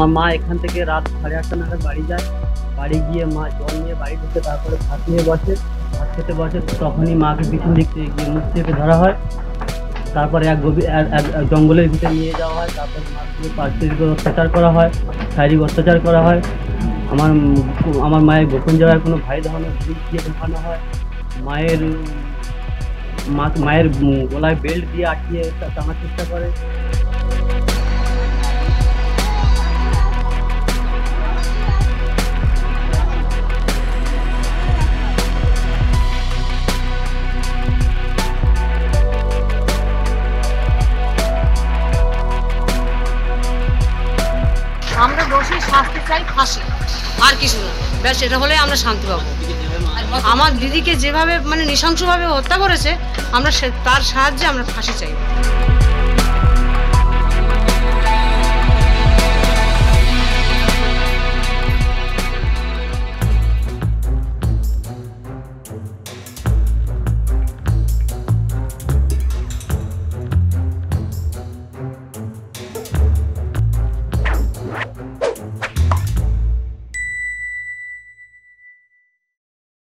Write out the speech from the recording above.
আমার মা এখান থেকে রাত 8:30 নাগাদ বাড়ি যায়। বাড়ি গিয়ে মা জল নিয়ে বাড়ি ঢুকে তারপরে ভাত নিয়ে বসে, ভাত খেতে বসে। তখনই মাকে পিছন দিক থেকে গিয়ে মুখ চেপে ধরা হয়। তারপরে এক জঙ্গলের ভিতরে নিয়ে যাওয়া হয়। তারপর মাকে পাশবিক অত্যাচার করা হয়, শারীরিক অত্যাচার করা হয়। আমার আমার মায়ের গোপন জায়গায় কোনো ভাই ধরনের জিনিস দিয়ে ঢোকানো হয়। মায়ের মায়ের গলায় বেল্ট দিয়ে আটকিয়ে টানার চেষ্টা করে। আমরা দোষী শাস্তি চাই, ফাঁসি, আর কিছু না। ব্যাস এটা হলে আমরা শান্তি পাবো। আমার দিদিকে যেভাবে মানে নৃশংসভাবে হত্যা করেছে, আমরা তার সাহায্যে আমরা ফাঁসি চাই।